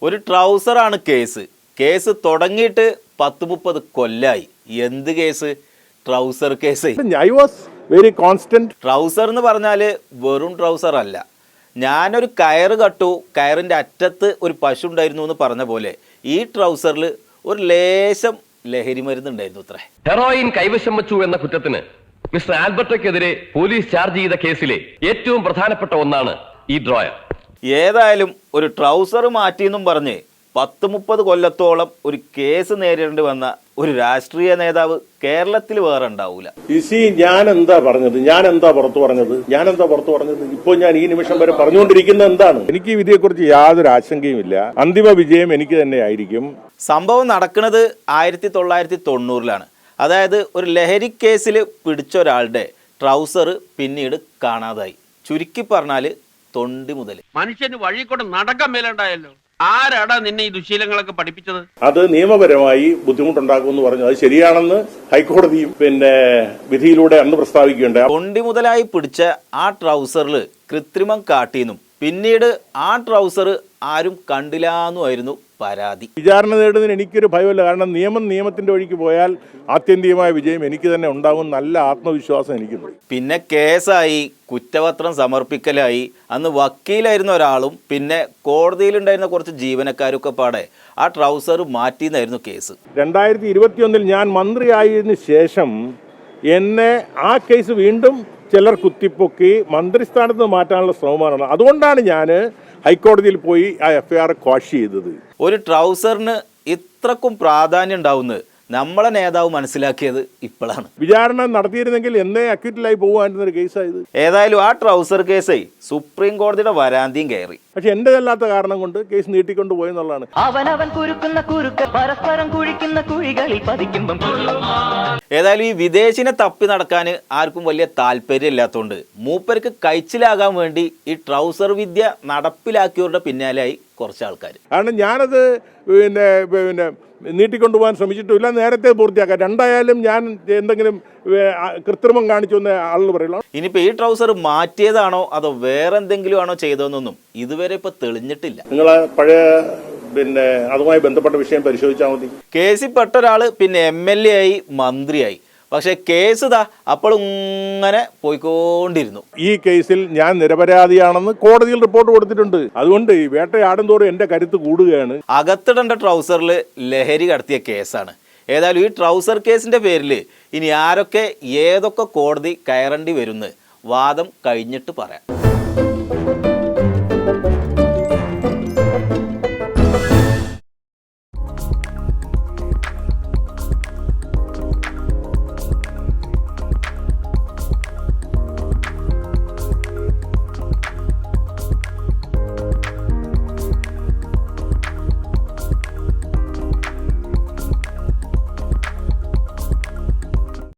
ഒരു ട്രൗസറാണ് കേസ് തുടങ്ങിയിട്ട് 10-30 കൊല്ലായി. എന്ത് case? Trouser case. I was very constant. Trouser എന്ന് പറഞ്ഞാൽ വെറും ട്രൗസർ അല്ല. ഞാനൊരു കയറ് കട്ടു, കയറിൻ്റെ അറ്റത്ത് ഒരു പശു ഉണ്ടായിരുന്നു എന്ന് പറഞ്ഞ പോലെ ഈ ട്രൗസറിൽ ഒരു ലേശം ലഹരി മരുന്നുണ്ടായിരുന്നു. അത്രേ. ഹെറോയിൻ കൈവശം വച്ചു എന്ന കുറ്റത്തിന് മിസ്റ്റർ ആൽബർട്ടോയ്ക്കെതിരെ പോലീസ് ചാർജ് ചെയ്ത കേസിലെ ഏറ്റവും പ്രധാനപ്പെട്ട ഒന്നാണ് ഈ ഡ്രോയർ. ഏതായാലും ഒരു ട്രൗസർ മാറ്റിയെന്നും പറഞ്ഞ് 10-30 കൊല്ലത്തോളം ഒരു കേസ് നേരിടേണ്ടി വന്ന ഒരു രാഷ്ട്രീയ നേതാവ് കേരളത്തിൽ വേറെ ഉണ്ടാവൂല. ഞാൻ എന്താ പുറത്തു പറഞ്ഞത്? ഇപ്പോൾ ഞാൻ ഈ നിമിഷം വരെ പറഞ്ഞുകൊണ്ടിരിക്കുന്നത് എന്താണ്? എനിക്ക് ഈ വിധിയെക്കുറിച്ച് യാതൊരു ആശങ്കയുമില്ല. അന്തിമ വിജയം എനിക്ക് തന്നെ ആയിരിക്കും. സംഭവം നടക്കുന്നത് 1990-ലാണ്. അതായത് ഒരു ലഹരി കേസിൽ പിടിച്ച ഒരാളുടെ ട്രൗസർ പിന്നീട് കാണാതായി. ചുരുക്കി പറഞ്ഞാൽ തൊണ്ടി മുതൽ. മനുഷ്യന് വഴി കൊണ്ട് നടക്കാൻ മേലുണ്ടായല്ലോ. ആരാടാ നിന്നെ ഈ ദുശീലങ്ങളൊക്കെ പഠിപ്പിച്ചത്? അത് നിയമപരമായി ബുദ്ധിമുട്ടുണ്ടാക്കുമെന്ന് പറഞ്ഞു. അത് ശരിയാണെന്ന് ഹൈക്കോടതിയും വിധിയിലൂടെ അന്ന് പ്രസ്താവിക്കുകയുണ്ടായി. തൊണ്ടി മുതലായി പിടിച്ച ആ ട്രൗസറിൽ കൃത്രിമം കാട്ടിയെന്നും പിന്നീട് ആ ട്രൗസർ ആരും കണ്ടില്ലാന്നുമായിരുന്നു പരാതി. വിചാരണ നേടുന്നതിന് എനിക്കൊരു ഭയമല്ല. കാരണം നിയമത്തിന്റെ വഴിക്ക് പോയാൽ ആത്യന്തികമായ വിജയം എനിക്ക് തന്നെ ഉണ്ടാകും. നല്ല ആത്മവിശ്വാസം എനിക്കുണ്ട്. പിന്നെ കേസായി, കുറ്റപത്രം സമർപ്പിക്കലായി. അന്ന് വക്കീലായിരുന്ന ഒരാളും പിന്നെ കോടതിയിലുണ്ടായിരുന്ന കുറച്ച് ജീവനക്കാരൊക്കെ പാടെ ആ ട്രൗസർ മാറ്റിയെന്നായിരുന്നു കേസ്. 2021 ഞാൻ മന്ത്രിയായതിനു ശേഷം എന്നെ ആ കേസ് വീണ്ടും ചിലർ കുത്തിപ്പൊക്കി മന്ത്രിസ്ഥാനത്ത് മാറ്റാനുള്ള ശ്രമമാണ്. അതുകൊണ്ടാണ് ഞാൻ ഹൈക്കോടതിയിൽ പോയി ആ FIR ക്വാഷ് ചെയ്തത്. ഒരു ട്രൗസറിന് ഇത്രക്കും പ്രാധാന്യം ഉണ്ടാവുന്നത് നമ്മളെ നേതാവ് മനസ്സിലാക്കിയത് ഇപ്പോഴാണ്. വിചാരണ നടത്തിയിരുന്നെങ്കിൽ എന്നേ അക്വിറ്റലായി പോകുവായിരുന്നൊരു കേസായത്. ഏതായാലും ആ ട്രൗസർ കേസേ സുപ്രീം കോടതിയുടെ വരാന്തിയും കയറി. പക്ഷെ എന്റേതല്ലാത്ത കാരണം കൊണ്ട് കേസ് നീട്ടിക്കൊണ്ടു പോയെന്നുള്ളതാണ്. ഏതായാലും ഈ വിദേശിനെ തപ്പി നടക്കാൻ ആർക്കും വലിയ താല്പര്യം ഇല്ലാത്തതുകൊണ്ട് മൂപ്പർക്ക് കഴിച്ചിലാകാൻ വേണ്ടി ഈ ട്രൗസർ വിദ്യ നടപ്പിലാക്കിയവരുടെ പിന്നാലെയായി കുറച്ച് ആൾക്കാർ. കാരണം ഞാനത് നീട്ടിക്കൊണ്ടുപോകാൻ ശ്രമിച്ചിട്ടില്ല. നേരത്തെ പൂർത്തിയാക്കാം. രണ്ടായാലും ഞാൻ എന്തെങ്കിലും കൃത്രിമം കാണിച്ചു എന്ന് ആളുകൾ പറയുള്ളൂ. ഇനിയിപ്പോൾ ഈ ട്രൗസർ മാറ്റിയതാണോ അതോ വേറെ എന്തെങ്കിലും ആണോ ചെയ്തതെന്നൊന്നും ഇതുവരെ ഇപ്പൊ തെളിഞ്ഞിട്ടില്ല. നിങ്ങളെ പഴയ അതുമായി ബന്ധപ്പെട്ട വിഷയം പരിശോധിച്ചാൽ മതി. കേസിൽ പെട്ട ഒരാള് പിന്നെ MLA ആയി, മന്ത്രിയായി. പക്ഷെ കേസ് അപ്പോൾ ഇങ്ങനെ പോയിക്കൊണ്ടിരുന്നു. ഈ കേസിൽ ഞാൻ നിരപരാധിയാണെന്ന് കോടതിയിൽ റിപ്പോർട്ട് കൊടുത്തിട്ടുണ്ട്. അതുകൊണ്ട് ഈ വേട്ടയാടും തോറും എന്റെ കരുത്ത് കൂടുകയാണ്. അകത്തിടേണ്ട ട്രൗസറിൽ ലഹരി കടത്തിയ കേസാണ്. ഏതായാലും ഈ ട്രൗസർ കേസിന്റെ പേരിൽ ഇനി ആരൊക്കെ ഏതൊക്കെ കോടതി കയറേണ്ടി വരുന്ന് വാദം കഴിഞ്ഞിട്ട് പറയാം.